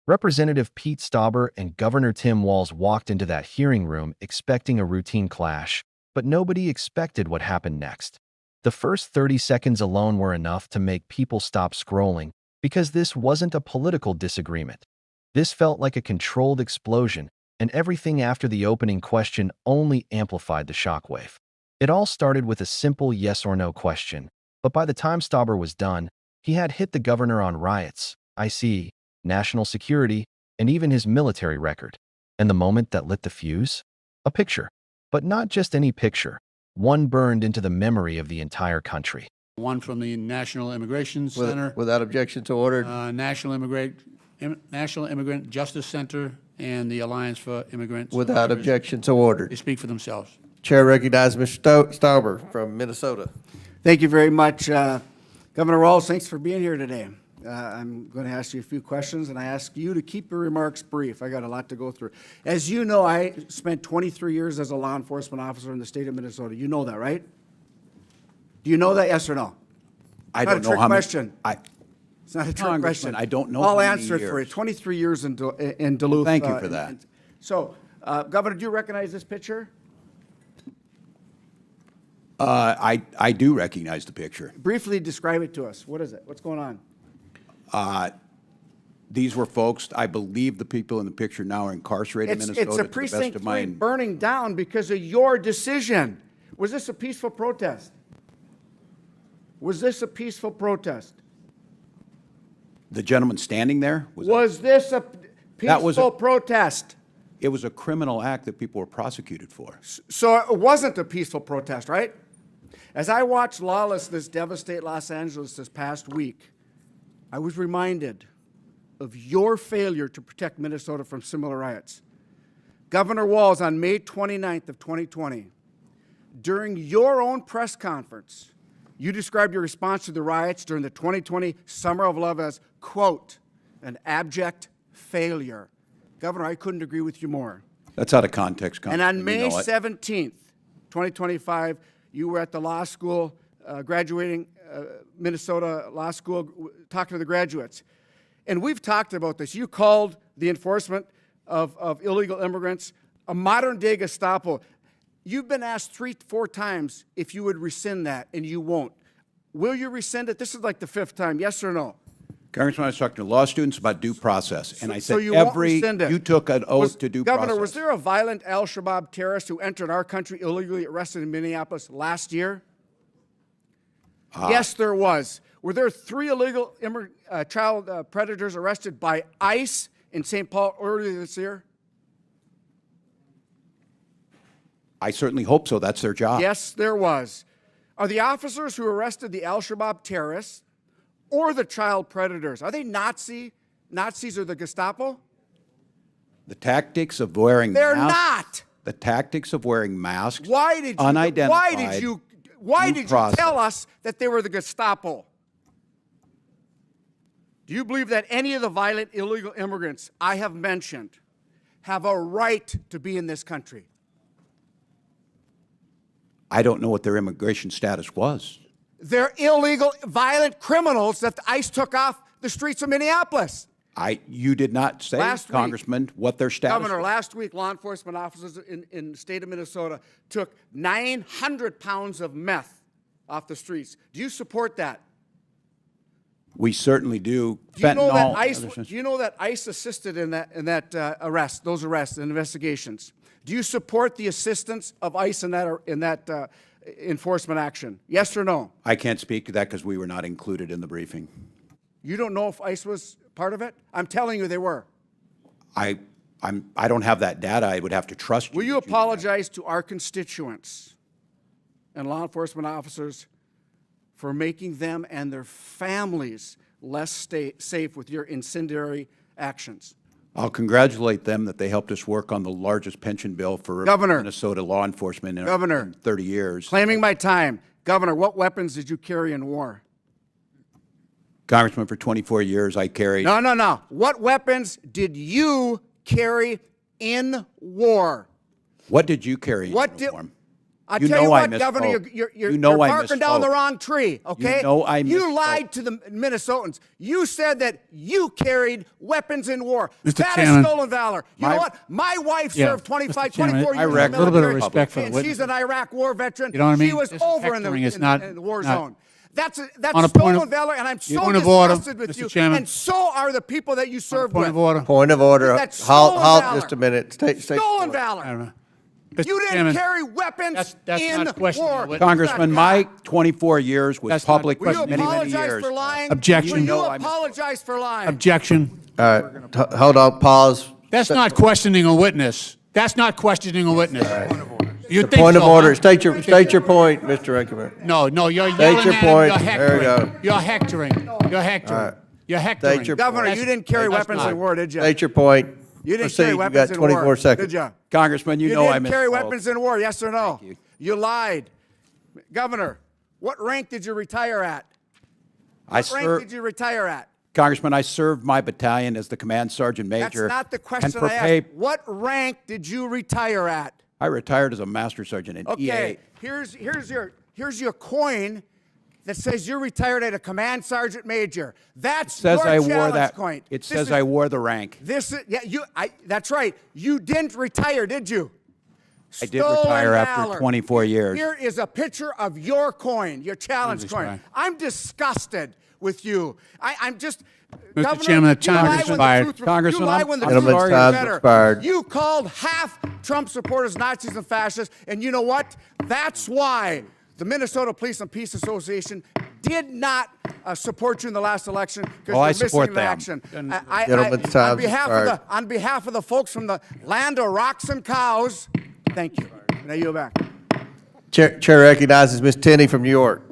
Representative Pete Stauber and Governor Tim Walz walked into that hearing room expecting a routine clash, but nobody expected what happened next. The first 30 seconds alone were enough to make people stop scrolling, because this wasn't a political disagreement. This felt like a controlled explosion, and everything after the opening question only amplified the shockwave. It all started with a simple yes or no question, but by the time Stauber was done, he had hit the governor on riots, IC, national security, and even his military record. And the moment that lit the fuse? A picture. But not just any picture. One burned into the memory of the entire country. One from the National Immigration Center. Without objection, so ordered. National Immigrant Justice Center and the Alliance for Immigrant Without Survivors. objection, so ordered. They speak for themselves. Chair recognizes Mr. Stauber from Minnesota. Thank you very much. Governor Walz, thanks for being here today. I'm going to ask you a few questions, and I ask you to keep your remarks brief. I got a lot to go through. As you know, I spent 23 years as a law enforcement officer in the state of Minnesota. You know that, right? Do you know that, yes or no? I don't know how many. It's not a trick question. I don't know I'll how many answer it for you. years. 23 years in Duluth. Thank you for that. So, Governor, do you recognize this picture? I do recognize the picture. Briefly describe it to us. What is it? What's going on? These were folks, I believe the people in the picture now are incarcerated in Minnesota. It's a to the best precinct of 3 my- burning down because of your decision. Was this a peaceful protest? Was this a peaceful protest? The gentleman standing there? Was this a That was peaceful a- protest? It was a criminal act that people were prosecuted for. So it wasn't a peaceful protest, right? As I watched lawlessness devastate Los Angeles this past week, I was reminded of your failure to protect Minnesota from similar riots. Governor Walz, on May 29th of 2020, during your own press conference, you described your response to the riots during the 2020 Summer of Love as, quote, an abject failure. Governor, I couldn't agree with you more. That's out of context. And on You May know it. 17th, 2025, you were at the law school, graduating Minnesota Law School, talking to the graduates. And we've talked about this. You called the enforcement of illegal immigrants a modern-day Gestapo. You've been asked 3-4 times if you would rescind that, and you won't. Will you rescind it? This is like the 5th time, yes or no? Congressman, I was talking to law students about due process, and I So said you won't rescind it. you took an oath to due Governor, process. was there a violent al-Shabaab terrorist who entered our country illegally arrested in Minneapolis last year? Yes, there was. Were there 3 illegal child predators arrested by ICE in St. Paul earlier this year? I certainly hope so. That's their job. Yes, there was. Are the officers who arrested the al-Shabaab terrorists or the child predators, are they Nazis or the Gestapo? The tactics of wearing They're masks. not. The tactics of wearing masks. Why did you? Unidentified. Why due did you process. tell us that they were the Gestapo? Do you believe that any of the violent illegal immigrants I have mentioned have a right to be in this country? I don't know what their immigration status was. They're illegal, violent criminals that ICE took off the streets of Minneapolis. You did not say, Last week, Congressman, what their status Governor, was. last week, law enforcement officers in the state of Minnesota took 900 pounds of meth off the streets. Do you support that? We certainly do. Do you know that Fentanyl, ICE? Do you know that ICE assisted in that those arrests and investigations? Do you support the assistance of ICE in that enforcement action? Yes or no? I can't speak to that because we were not included in the briefing. You don't know if ICE was part of it? I'm telling you, they were. I don't have that data. I would have to trust you. Will you that know that. apologize to our constituents and law enforcement officers for making them and their families less safe with your incendiary actions? I'll congratulate them that they helped us work on the largest pension bill for Governor. Minnesota law enforcement in Governor. 30 years. Claiming my time. Governor, what weapons did you carry in war? Congressman, for 24 years, I carried. No. What weapons did you carry in war? What did you carry in What did- uniform? I You tell you know I what, Governor, misspoke. you're You know I barking down the misspoke. wrong tree, okay? You know I You misspoke. lied to the Minnesotans. You said that you carried weapons in war. Mr. That Chairman. is stolen valor. You know My- what? My wife Yeah, served 25, Mr. Chairman, 24 I years in reckon- the a little bit of military, respect for the and witness. she's an Iraq war veteran. You know what I mean? She was This over in the, hectoring is in, not- in the war not- zone. That's On stolen a point of- valor, and I'm so point of order, disgusted with Mr. you. Chairman. And so are the people that you served Point with. of order. Point of order. That's Halt, stolen halt valor. just a minute. State Stolen point. I valor. don't know. Mr. You didn't Chairman, carry weapons that's in not questioning war. the witness. Congressman, my 24 years was That's not public for Will you questioning. many, many apologize years. for lying? Objection. Will you know I misspoke. apologize for lying? Objection. All right, hold on, pause. That's not questioning a witness. That's not questioning a witness. You think Point of so, order. huh? State your point, Mr. Rinkelman. No, you're State yelling your at point. him. You're There we hectoring. go. You're hectoring. You're hectoring. You're hectoring. State your Governor, That's- you didn't carry that's weapons not- in war, did you? State your point. You didn't Proceed. carry You weapons got in 24 war, seconds. did you? Congressman, you You know I didn't carry misspoke. weapons in war, yes or no? you. You lied. Governor, what rank did you retire at? I What rank served, did you retire at? Congressman, I served my battalion as the command sergeant That's major. not the and question for I pay- asked. What rank did you retire at? I retired as a master sergeant in Okay, EA. here's your coin that says you retired at a command sergeant major. That's Says your I wore challenge that. coin. It This says is- I wore the rank. This is that's right. You didn't retire, did you? I did Stolen retire after valor. 24 years. Here is a picture of your coin, your challenge Jesus coin. Christ. I'm disgusted with you. I'm just. Mr. Governor, Chairman, the you time lie has when the expired. truth- Congressman, you lie I'm- when the Gentleman's truth is time's better. expired. You called half Trump supporters Nazis and fascists, and you know what? That's why the Minnesota Police and Peace Association did not support you in the last election because Well, I you're missing support in them. action. Gentleman's time's expired. On behalf of the folks from the land of rocks and cows, thank you. Now you back. Chair recognizes Ms. Tenney from New York.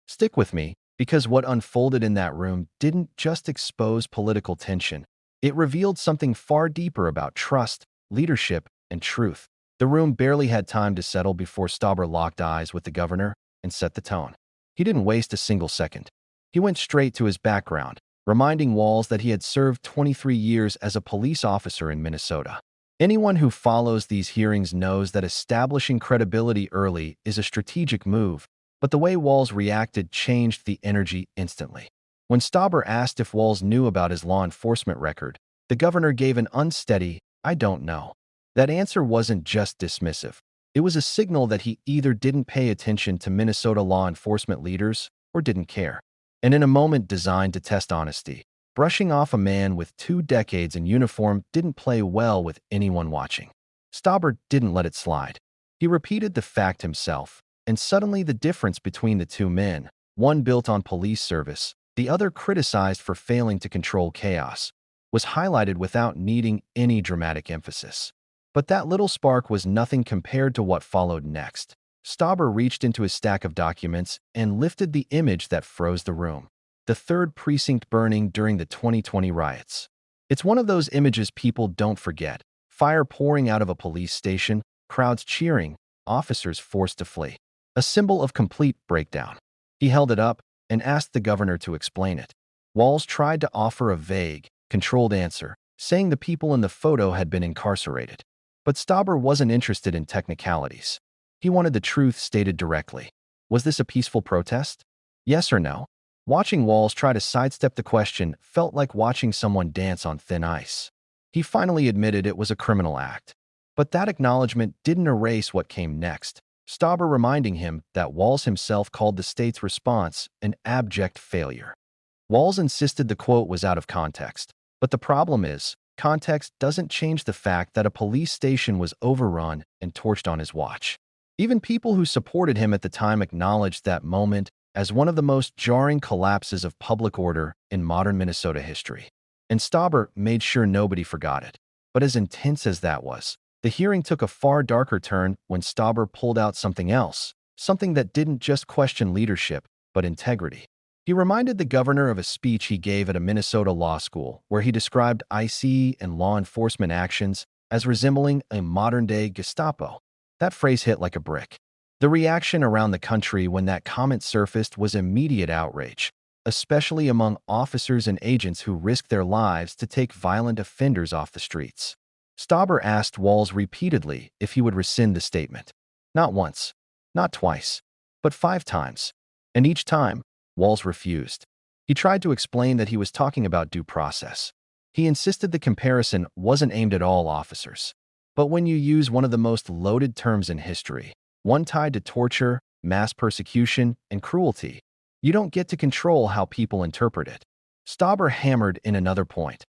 Stick with me, because what unfolded in that room didn't just expose political tension. It revealed something far deeper about trust, leadership, and truth. The room barely had time to settle before Stauber locked eyes with the governor and set the tone. He didn't waste a single second. He went straight to his background, reminding Walz that he had served 23 years as a police officer in Minnesota. Anyone who follows these hearings knows that establishing credibility early is a strategic move, but the way Walz reacted changed the energy instantly. When Stauber asked if Walz knew about his law enforcement record, the governor gave an unsteady, "I don't know." That answer wasn't just dismissive. It was a signal that he either didn't pay attention to Minnesota law enforcement leaders or didn't care. And in a moment designed to test honesty, brushing off a man with 2 decades in uniform didn't play well with anyone watching. Stauber didn't let it slide. He repeated the fact himself, and suddenly the difference between the two men, one built on police service, the other criticized for failing to control chaos, was highlighted without needing any dramatic emphasis. But that little spark was nothing compared to what followed next. Stauber reached into his stack of documents and lifted the image that froze the room. The 3rd precinct burning during the 2020 riots. It's one of those images people don't forget. Fire pouring out of a police station, crowds cheering, officers forced to flee. A symbol of complete breakdown. He held it up and asked the governor to explain it. Walz tried to offer a vague, controlled answer, saying the people in the photo had been incarcerated. But Stauber wasn't interested in technicalities. He wanted the truth stated directly. Was this a peaceful protest? Yes or no? Watching Walz try to sidestep the question felt like watching someone dance on thin ice. He finally admitted it was a criminal act. But that acknowledgement didn't erase what came next. Stauber reminding him that Walz himself called the state's response an abject failure. Walz insisted the quote was out of context. But the problem is, context doesn't change the fact that a police station was overrun and torched on his watch. Even people who supported him at the time acknowledged that moment as one of the most jarring collapses of public order in modern Minnesota history. And Stauber made sure nobody forgot it. But as intense as that was, the hearing took a far darker turn when Stauber pulled out something else, something that didn't just question leadership, but integrity. He reminded the governor of a speech he gave at a Minnesota law school where he described IC and law enforcement actions as resembling a modern-day Gestapo. That phrase hit like a brick. The reaction around the country when that comment surfaced was immediate outrage, especially among officers and agents who risked their lives to take violent offenders off the streets. Stauber asked Walz repeatedly if he would rescind the statement. Not once, not twice, but 5 times. And each time, Walz refused. He tried to explain that he was talking about due process. He insisted the comparison wasn't aimed at all officers. But when you use one of the most loaded terms in history, one tied to torture, mass persecution, and cruelty, you don't get to control how people interpret it. Stauber hammered in another point.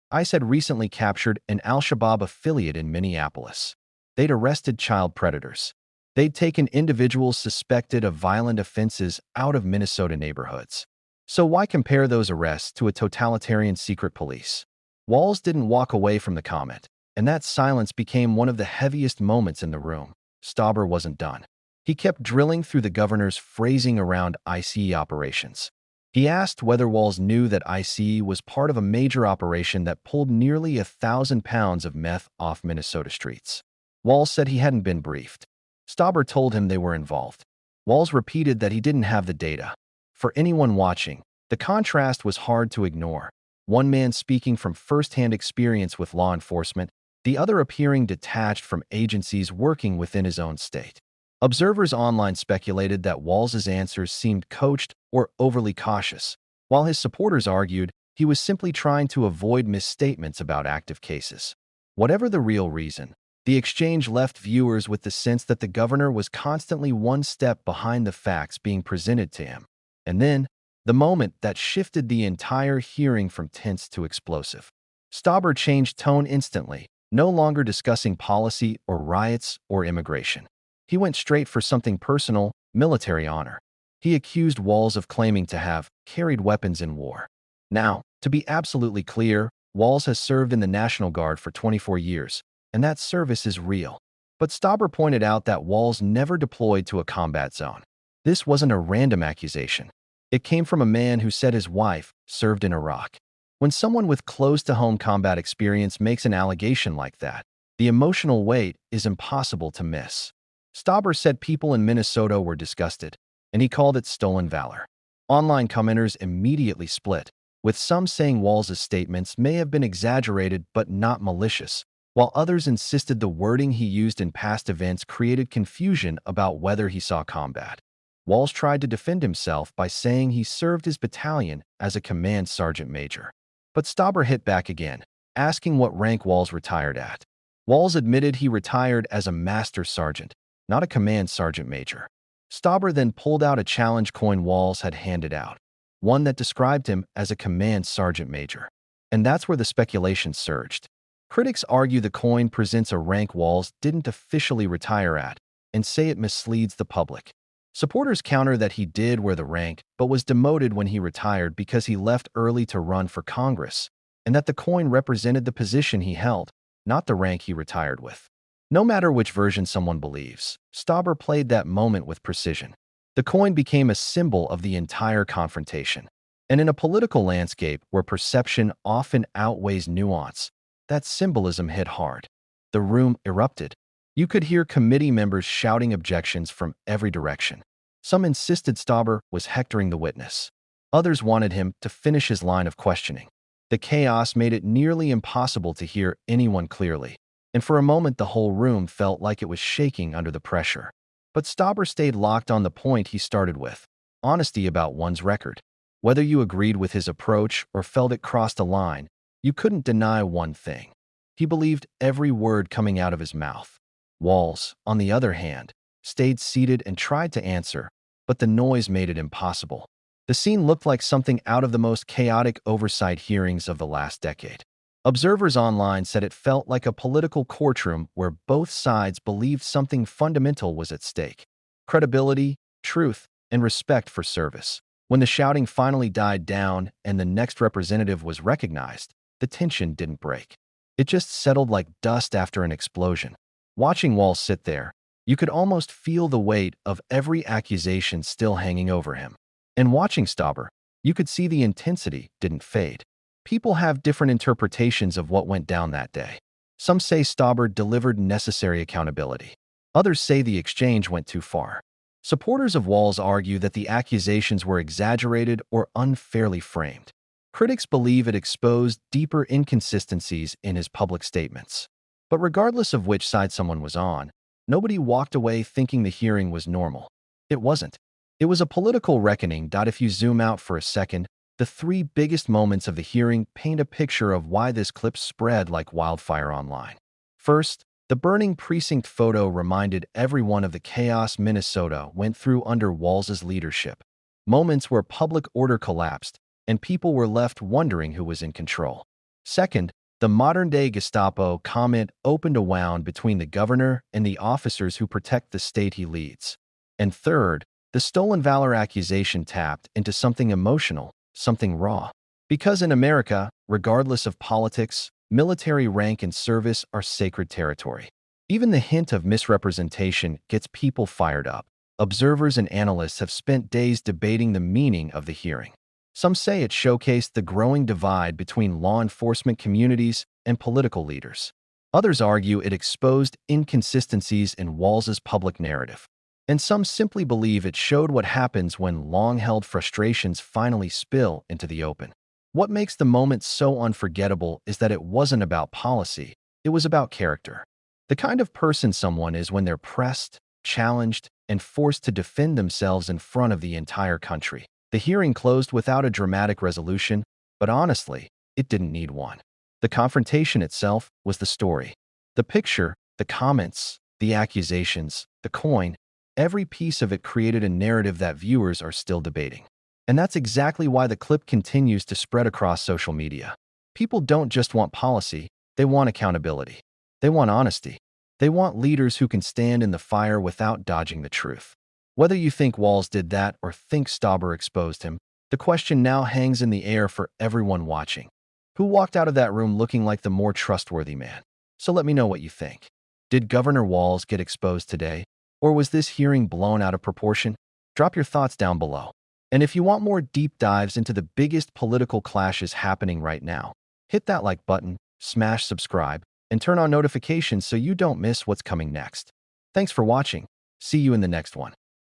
ICE had recently captured an al-Shabaab affiliate in Minneapolis. They'd arrested child predators. They'd taken individuals suspected of violent offenses out of Minnesota neighborhoods. So why compare those arrests to a totalitarian secret police? Walz didn't walk away from the comment, and that silence became one of the heaviest moments in the room. Stauber wasn't done. He kept drilling through the governor's phrasing around ICE operations. He asked whether Walz knew that ICE was part of a major operation that pulled nearly 1,000 pounds of meth off Minnesota streets. Walz said he hadn't been briefed. Stauber told him they were involved. Walz repeated that he didn't have the data. For anyone watching, the contrast was hard to ignore. One man speaking from first-hand experience with law enforcement, the other appearing detached from agencies working within his own state. Observers online speculated that Walz's answers seemed coached or overly cautious, while his supporters argued he was simply trying to avoid misstatements about active cases. Whatever the real reason, the exchange left viewers with the sense that the governor was constantly one step behind the facts being presented to him. And then, the moment that shifted the entire hearing from tense to explosive. Stauber changed tone instantly, no longer discussing policy or riots or immigration. He went straight for something personal, military honor. He accused Walz of claiming to have carried weapons in war. Now, to be absolutely clear, Walz has served in the National Guard for 24 years, and that service is real. But Stauber pointed out that Walz never deployed to a combat zone. This wasn't a random accusation. It came from a man who said his wife served in Iraq. When someone with close-to-home combat experience makes an allegation like that, the emotional weight is impossible to miss. Stauber said people in Minnesota were disgusted, and he called it stolen valor. Online commenters immediately split, with some saying Walz's statements may have been exaggerated but not malicious, while others insisted the wording he used in past events created confusion about whether he saw combat. Walz tried to defend himself by saying he served his battalion as a command sergeant major. But Stauber hit back again, asking what rank Walz retired at. Walz admitted he retired as a master sergeant, not a command sergeant major. Stauber then pulled out a challenge coin Walz had handed out, one that described him as a command sergeant major. And that's where the speculation surged. Critics argue the coin presents a rank Walz didn't officially retire at, and say it misleads the public. Supporters counter that he did wear the rank, but was demoted when he retired because he left early to run for Congress, and that the coin represented the position he held, not the rank he retired with. No matter which version someone believes, Stauber played that moment with precision. The coin became a symbol of the entire confrontation. And in a political landscape where perception often outweighs nuance, that symbolism hit hard. The room erupted. You could hear committee members shouting objections from every direction. Some insisted Stauber was hectoring the witness. Others wanted him to finish his line of questioning. The chaos made it nearly impossible to hear anyone clearly, and for a moment the whole room felt like it was shaking under the pressure. But Stauber stayed locked on the point he started with: honesty about one's record. Whether you agreed with his approach or felt it crossed a line, you couldn't deny one thing. He believed every word coming out of his mouth. Walz, on the other hand, stayed seated and tried to answer, but the noise made it impossible. The scene looked like something out of the most chaotic oversight hearings of the last decade. Observers online said it felt like a political courtroom where both sides believed something fundamental was at stake: credibility, truth, and respect for service. When the shouting finally died down and the next representative was recognized, the tension didn't break. It just settled like dust after an explosion. Watching Walz sit there, you could almost feel the weight of every accusation still hanging over him. And watching Stauber, you could see the intensity didn't fade. People have different interpretations of what went down that day. Some say Stauber delivered necessary accountability. Others say the exchange went too far. Supporters of Walz argue that the accusations were exaggerated or unfairly framed. Critics believe it exposed deeper inconsistencies in his public statements. But regardless of which side someone was on, Nobody walked away thinking the hearing was normal. It wasn't. It was a political reckoning. If you zoom out for a second, the three biggest moments of the hearing paint a picture of why this clip spread like wildfire online. First, the burning precinct photo reminded everyone of the chaos Minnesota went through under Walz's leadership. Moments where public order collapsed and people were left wondering who was in control. Second, the modern-day Gestapo comment opened a wound between the governor and the officers who protect the state he leads. And third, the stolen valor accusation tapped into something emotional, something raw. Because in America, regardless of politics, military rank and service are sacred territory. Even the hint of misrepresentation gets people fired up. Observers and analysts have spent days debating the meaning of the hearing. Some say it showcased the growing divide between law enforcement communities and political leaders. Others argue it exposed inconsistencies in Walz's public narrative. And some simply believe it showed what happens when long-held frustrations finally spill into the open. What makes the moment so unforgettable is that it wasn't about policy, it was about character. The kind of person someone is when they're pressed, challenged, and forced to defend themselves in front of the entire country. The hearing closed without a dramatic resolution, but honestly, it didn't need one. The confrontation itself was the story. The picture, the comments, the accusations, the coin, every piece of it created a narrative that viewers are still debating. And that's exactly why the clip continues to spread across social media. People don't just want policy, they want accountability. They want honesty. They want leaders who can stand in the fire without dodging the truth. Whether you think Walz did that or think Stauber exposed him, the question now hangs in the air for everyone watching. Who walked out of that room looking like the more trustworthy man? So let me know what you think. Did Governor Walz get exposed today? Or was this hearing blown out of proportion? Drop your thoughts down below. And if you want more deep dives into the biggest political clashes happening right now, hit that like button, smash subscribe, and turn on notifications so you don't miss what's coming next. Thanks for watching. See you in the next one.